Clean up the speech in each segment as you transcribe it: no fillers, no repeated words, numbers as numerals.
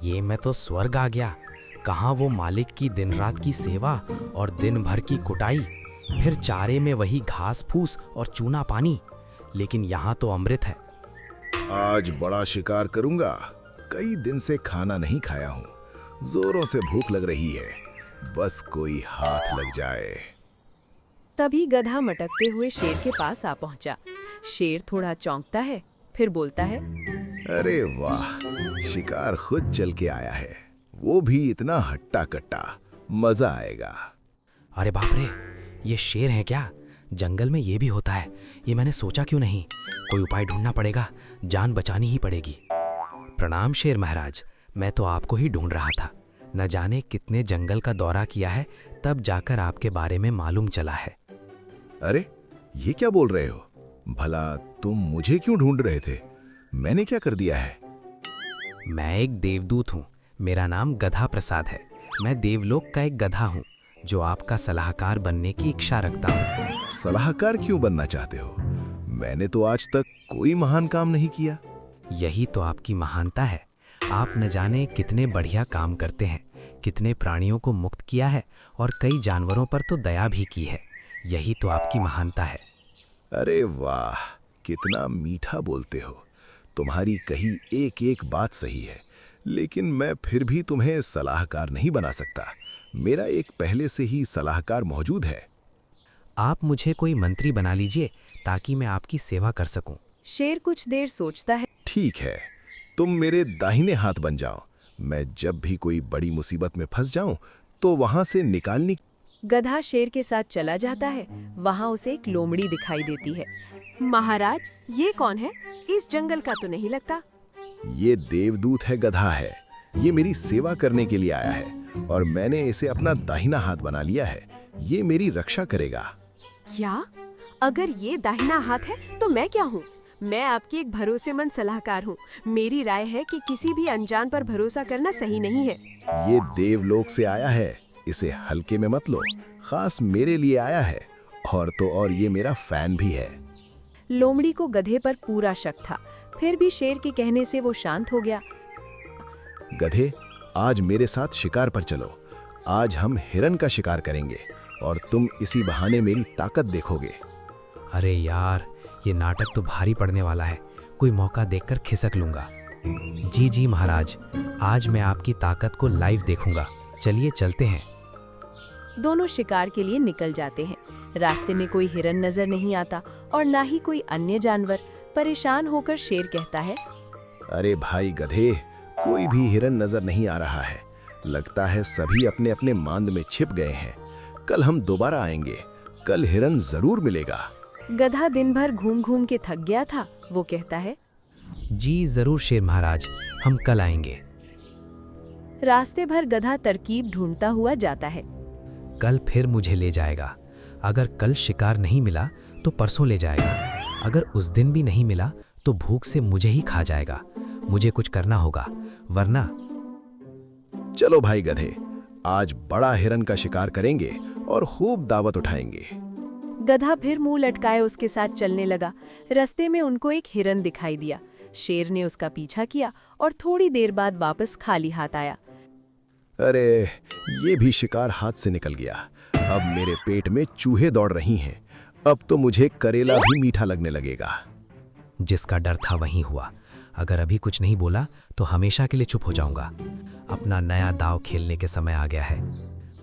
ये मैं तो स्वर्ग आ गया। कहाँ वो मालिक की दिन रात की सेवा और दिन भर की कुटाई, फिर चारे में वही घास फूस और चूना पानी। लेकिन यहाँ तो अमृत है। आज बड़ा शिकार करूंगा। कई दिन से खाना नहीं खाया हूँ। जोरों से भूख लग रही है। बस कोई हाथ लग जाए। तभी गधा मटकते हुए शेर के पास आ पहुंचा। शेर थोड़ा चौंकता है, फिर बोलता है, अरे वाह, शिकार खुद चल के आया है, वो भी इतना हट्टा कट्टा। मजा आएगा। अरे बाप रे, ये शेर है क्या? जंगल में ये भी होता है? ये मैंने सोचा क्यों नहीं। कोई उपाय ढूंढना पड़ेगा, जान बचानी ही पड़ेगी। प्रणाम शेर महाराज, मैं तो आपको ही ढूंढ रहा था। न जाने कितने जंगल का दौरा किया है, तब जाकर आपके बारे में मालूम चला है। अरे ये क्या बोल रहे हो? भला तुम मुझे क्यों ढूंढ रहे थे? मैंने क्या कर दिया है? मैं एक देवदूत हूँ। मेरा नाम गधा प्रसाद है। मैं देवलोक का एक गधा हूँ जो आपका सलाहकार बनने की इच्छा रखता हूँ। सलाहकार क्यों बनना चाहते हो? मैंने तो आज तक कोई महान काम नहीं किया। यही तो आपकी महानता है। आप न जाने कितने बढ़िया काम करते हैं, कितने प्राणियों को मुक्त किया है और कई जानवरों पर तो दया भी की है। यही तो आपकी महानता है। अरे वाह, कितना मीठा बोलते हो। तुम्हारी कही एक एक बात सही है, लेकिन मैं फिर भी तुम्हें सलाहकार नहीं बना सकता। मेरा एक पहले से ही सलाहकार मौजूद है। आप मुझे कोई मंत्री बना लीजिए ताकि मैं आपकी सेवा कर सकूं। शेर कुछ देर सोचता है। ठीक है, तुम मेरे दाहिने हाथ बन जाओ। मैं जब भी कोई बड़ी मुसीबत में फंस जाऊं तो वहां से निकालने। गधा शेर के साथ चला जाता है। वहाँ उसे एक लोमड़ी दिखाई देती है। महाराज, ये कौन है? इस जंगल का तो नहीं लगता। ये देवदूत है, गधा है। ये मेरी सेवा करने के लिए आया है और मैंने इसे अपना दाहिना हाथ बना लिया है। ये मेरी रक्षा करेगा। क्या? अगर ये दाहिना हाथ है तो मैं क्या हूँ? मैं आपकी एक भरोसेमंद सलाहकार हूँ। मेरी राय है कि किसी भी अनजान पर भरोसा करना सही नहीं है। ये देवलोक से आया है, इसे हल्के में मत लो। खास मेरे लिए आया है, और तो और ये मेरा फैन भी है। लोमड़ी को गधे पर पूरा शक था, फिर भी शेर के कहने से वो शांत हो गया। गधे, आज मेरे साथ शिकार पर चलो। आज हम हिरन का शिकार करेंगे और तुम इसी बहाने मेरी ताकत देखोगे। अरे यार, ये नाटक तो भारी पड़ने वाला है। कोई मौका देखकर खिसक लूंगा। जी जी महाराज, आज मैं आपकी ताकत को लाइव देखूंगा। चलिए चलते हैं। दोनों शिकार के लिए निकल जाते हैं। रास्ते में कोई हिरन नजर नहीं आता और ना ही कोई अन्य जानवर। परेशान होकर शेर कहता है, अरे भाई गधे, कोई भी हिरन नजर नहीं आ रहा है। लगता है सभी अपने अपने मांद में छिप गए हैं। कल हम दोबारा आएंगे। कल हिरन जरूर मिलेगा। गधा दिन भर घूम घूम के थक गया था। वो कहता है, जी जरूर शेर महाराज, हम कल आएंगे। रास्ते भर गधा तरकीब ढूंढता हुआ जाता है। कल फिर मुझे ले जाएगा। अगर कल शिकार नहीं मिला तो परसों ले जाएगा। अगर उस दिन भी नहीं मिला तो भूख से मुझे ही खा जाएगा। मुझे कुछ करना होगा, वरना। चलो भाई गधे, आज बड़ा हिरन का शिकार करेंगे और खूब दावत उठाएंगे। गधा फिर मुंह लटकाए उसके साथ चलने लगा। रास्ते में उनको एक हिरन दिखाई दिया। शेर ने उसका पीछा किया और थोड़ी देर बाद वापस खाली हाथ आया। अरे, ये भी शिकार हाथ से निकल गया। अब मेरे पेट में चूहे दौड़ रही हैं। अब तो मुझे करेला भी मीठा लगने लगेगा। जिसका डर था वही हुआ। अगर अभी कुछ नहीं बोला तो हमेशा के लिए चुप हो जाऊंगा। अपना नया दांव खेलने के समय आ गया है।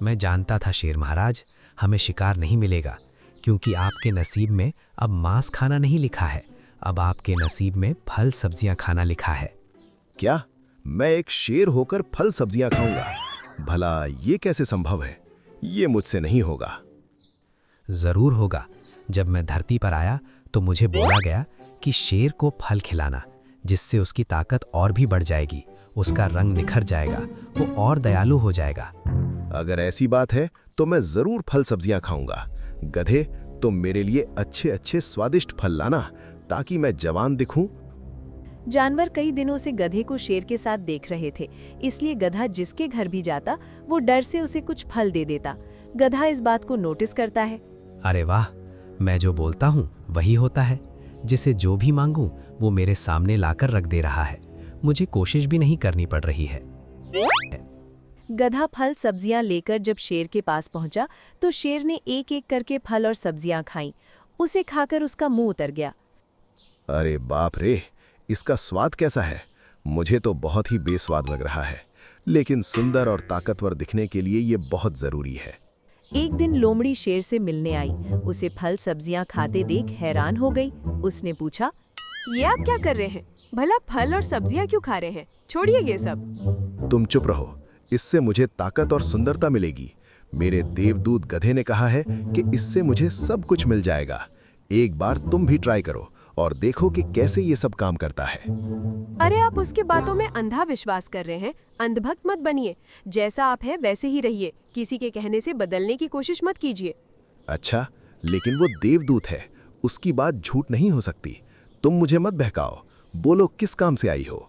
मैं जानता था शेर महाराज, हमें शिकार नहीं मिलेगा, क्योंकि आपके नसीब में अब मांस खाना नहीं लिखा है। अब आपके नसीब में फल सब्जियां खाना लिखा है। क्या? मैं एक शेर होकर फल सब्जियां खाऊंगा? भला ये कैसे संभव है? ये मुझसे नहीं होगा। जरूर होगा। जब मैं धरती पर आया तो मुझे बोला गया कि शेर को फल खिलाना, जिससे उसकी ताकत और भी बढ़ जाएगी, उसका रंग निखर जाएगा, वो और दयालु हो जाएगा। अगर ऐसी बात है तो मैं जरूर फल सब्जियां खाऊंगा। गधे, तुम मेरे लिए अच्छे अच्छे स्वादिष्ट फल लाना ताकि मैं जवान दिखूं। जानवर कई दिनों से गधे को शेर के साथ देख रहे थे, इसलिए गधा जिसके घर भी जाता वो डर से उसे कुछ फल दे देता। गधा इस बात को नोटिस करता है। अरे वाह, मैं जो बोलता हूँ वही होता है। जिसे जो भी मांगूं वो मेरे सामने लाकर रख दे रहा है। मुझे कोशिश भी नहीं करनी पड़ रही है। गधा फल सब्जियां लेकर जब शेर के पास पहुंचा तो शेर ने एक एक करके फल और सब्जियां खाईं। उसे खाकर उसका मुंह उतर गया। अरे बाप रे, इसका स्वाद कैसा है? मुझे तो बहुत ही बेस्वाद लग रहा है, लेकिन सुंदर और ताकतवर दिखने के लिए ये बहुत जरूरी है। एक दिन लोमड़ी शेर से मिलने आई। उसे फल सब्जियां खाते देख हैरान हो गई। उसने पूछा, ये आप क्या कर रहे हैं? भला फल और सब्जियां क्यों खा रहे हैं? छोड़िए ये सब। तुम चुप रहो, इससे मुझे ताकत और सुंदरता मिलेगी। मेरे देवदूत गधे ने कहा है कि इससे मुझे सब कुछ मिल जाएगा। एक बार तुम भी ट्राई करो और देखो कि कैसे ये सब काम करता है। अरे आप उसके बातों में अंधा विश्वास कर रहे हैं। अंधभक्त मत बनिए। जैसा आप हैं वैसे ही रहिए। किसी के कहने से बदलने की कोशिश मत कीजिए। अच्छा, लेकिन वो देवदूत है, उसकी बात झूठ नहीं हो सकती। तुम मुझे मत बहकाओ, बोलो किस काम से आई हो?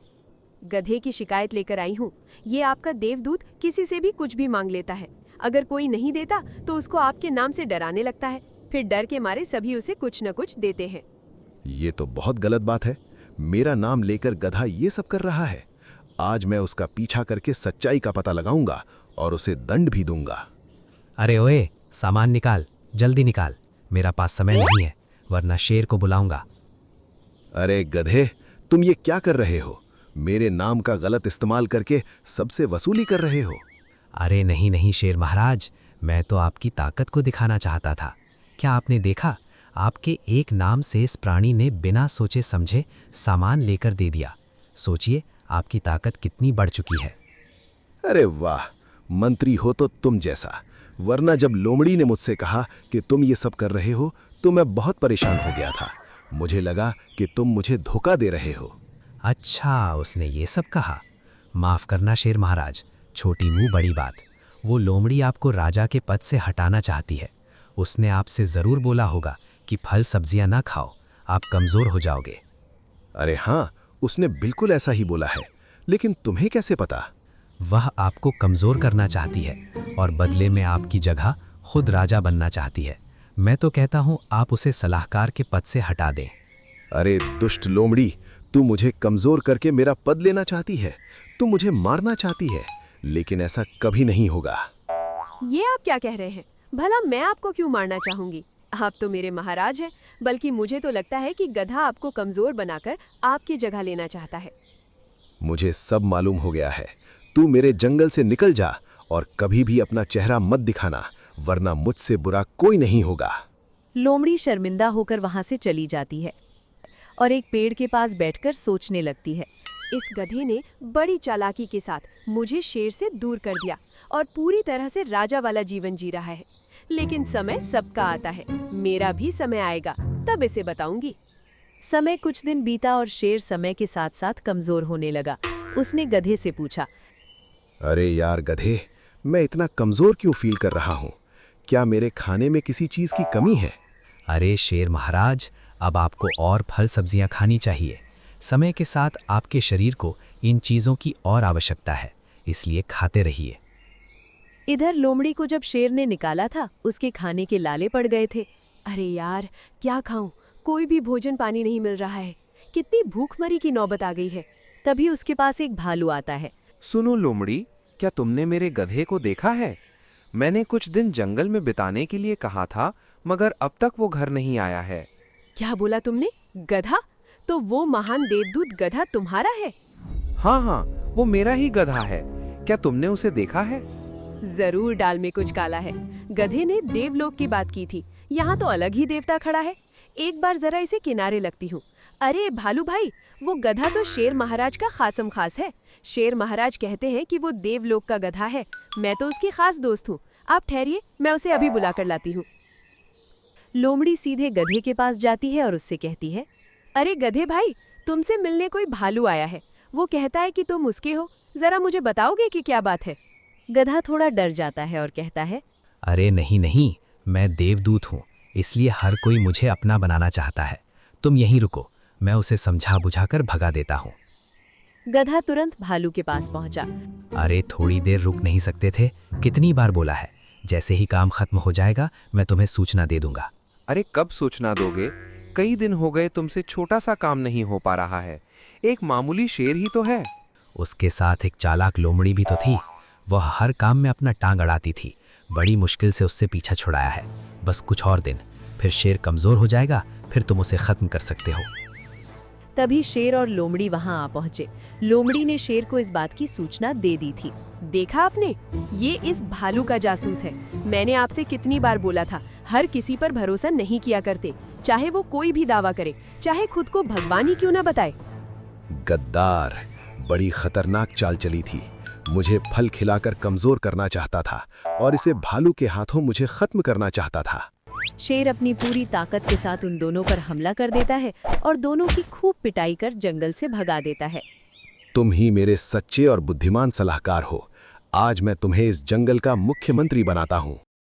गधे की शिकायत लेकर आई हूँ। ये आपका देवदूत किसी से भी कुछ भी मांग लेता है। अगर कोई नहीं देता तो उसको आपके नाम से डराने लगता है। फिर डर के मारे सभी उसे कुछ न कुछ देते हैं। ये तो बहुत गलत बात है। मेरा नाम लेकर गधा ये सब कर रहा है। आज मैं उसका पीछा करके सच्चाई का पता लगाऊंगा और उसे दंड भी दूंगा। अरे ओए, सामान निकाल, जल्दी निकाल। मेरा पास समय नहीं है, वरना शेर को बुलाऊंगा। अरे गधे, तुम ये क्या कर रहे हो? मेरे नाम का गलत इस्तेमाल करके सबसे वसूली कर रहे हो। अरे नहीं नहीं शेर महाराज, मैं तो आपकी ताकत को दिखाना चाहता था। क्या आपने देखा, आपके एक नाम से इस प्राणी ने बिना सोचे समझे सामान लेकर दे दिया। सोचिए आपकी ताकत कितनी बढ़ चुकी है। अरे वाह, मंत्री हो तो तुम जैसा। वरना जब लोमड़ी ने मुझसे कहा कि तुम ये सब कर रहे हो तो मैं बहुत परेशान हो गया था। मुझे लगा कि तुम मुझे धोखा दे रहे हो। अच्छा, उसने ये सब कहा। माफ करना शेर महाराज, छोटी मुंह बड़ी बात। वो लोमड़ी आपको राजा के पद से हटाना चाहती है। उसने आपसे जरूर बोला होगा कि फल सब्जियां ना खाओ, आप कमजोर हो जाओगे। अरे हाँ, उसने बिल्कुल ऐसा ही बोला है, लेकिन तुम्हें कैसे पता? वह आपको कमजोर करना चाहती है और बदले में आपकी जगह खुद राजा बनना चाहती है। मैं तो कहता हूँ आप उसे सलाहकार के पद से हटा दें। अरे दुष्ट लोमड़ी, तू मुझे कमजोर करके मेरा पद लेना चाहती है। तू मुझे मारना चाहती है, लेकिन ऐसा कभी नहीं होगा। ये आप क्या कह रहे हैं? भला मैं आपको क्यों मारना चाहूंगी? आप तो मेरे महाराज हैं। बल्कि मुझे तो लगता है कि गधा आपको कमजोर बनाकर आपकी जगह लेना चाहता है। मुझे सब मालूम हो गया है। तू मेरे जंगल से निकल जा और कभी भी अपना चेहरा मत दिखाना, वरना मुझसे बुरा कोई नहीं होगा। लोमड़ी शर्मिंदा होकर वहां से चली जाती है और एक पेड़ के पास बैठकर सोचने लगती है। इस गधे ने बड़ी चालाकी के साथ मुझे शेर से दूर कर दिया और पूरी तरह से राजा वाला जीवन जी रहा है। लेकिन समय सबका आता है, मेरा भी समय आएगा, तब इसे बताऊंगी। समय कुछ दिन बीता और शेर समय के साथ साथ कमजोर होने लगा। उसने गधे से पूछा, अरे यार गधे, मैं इतना कमजोर क्यों फील कर रहा हूँ? क्या मेरे खाने में किसी चीज की कमी है? अरे शेर महाराज, अब आपको और फल सब्जियां खानी चाहिए। समय के साथ आपके शरीर को इन चीज़ों की और आवश्यकता है, इसलिए खाते रहिए। इधर लोमड़ी को जब शेर ने निकाला था, उसके खाने के लाले पड़ गए थे। अरे यार, क्या खाऊं? कोई भी भोजन पानी नहीं मिल रहा है। कितनी भूखमरी की नौबत आ गई है। तभी उसके पास एक भालू आता है। सुनो लोमड़ी, क्या तुमने मेरे गधे को देखा है? मैंने कुछ दिन जंगल में बिताने के लिए कहा था, मगर अब तक वो घर नहीं आया है। क्या बोला तुमने? गधा? तो वो महान देवदूत गधा तुम्हारा है? हाँ हाँ, वो मेरा ही गधा है। क्या तुमने उसे देखा है? जरूर डाल में कुछ काला है। गधे ने देवलोक की बात की थी। यहाँ तो अलग ही देवता खड़ा है। एक बार जरा इसे किनारे लगती हूँ। अरे भालू भाई, वो गधा तो शेर महाराज का खासम खास है। शेर महाराज कहते हैं कि वो देवलोक का गधा है। मैं तो उसकी खास दोस्त हूँ। आप ठहरिए, मैं उसे अभी बुला कर लाती हूँ। लोमड़ी सीधे गधे के पास जाती है और उससे कहती है, अरे गधे भाई, तुमसे मिलने कोई भालू आया है। वो कहता है कि तुम उसके हो। जरा मुझे बताओगे कि क्या बात है? गधा थोड़ा डर जाता है और कहता है, अरे नहीं नहीं, मैं देवदूत हूँ, इसलिए हर कोई मुझे अपना बनाना चाहता है। तुम यहीं रुको, मैं उसे समझा बुझाकर भगा देता हूँ। गधा तुरंत भालू के पास पहुंचा। अरे थोड़ी देर रुक नहीं सकते थे? कितनी बार बोला है, जैसे ही काम खत्म हो जाएगा मैं तुम्हें सूचना दे दूंगा। अरे कब सूचना दोगे? कई दिन हो गए तुमसे छोटा सा काम नहीं हो पा रहा है। एक मामूली शेर ही तो है। उसके साथ एक चालाक लोमड़ी भी तो थी। वह हर काम में अपना टांग अड़ाती थी। बड़ी मुश्किल से उससे पीछा छुड़ाया है। बस कुछ और दिन, फिर शेर कमज़ोर हो जाएगा, फिर तुम उसे ख़त्म कर सकते हो। तभी शेर और लोमड़ी वहां आ पहुंचे। लोमड़ी ने शेर को इस बात की सूचना दे दी थी। देखा आपने, ये इस भालू का जासूस है। मैंने आपसे कितनी बार बोला था, हर किसी पर भरोसा नहीं किया करते, चाहे वो कोई भी दावा करे, चाहे खुद को भगवान ही क्यों ना बताए। गद्दार, बड़ी खतरनाक चाल चली थी। मुझे फल खिलाकर कमजोर करना चाहता था और इसे भालू के हाथों मुझे खत्म करना चाहता था। शेर अपनी पूरी ताकत के साथ उन दोनों पर हमला कर देता है और दोनों की खूब पिटाई कर जंगल से भगा देता है। तुम ही मेरे सच्चे और बुद्धिमान सलाहकार हो। आज मैं तुम्हें इस जंगल का मुख्यमंत्री बनाता हूँ।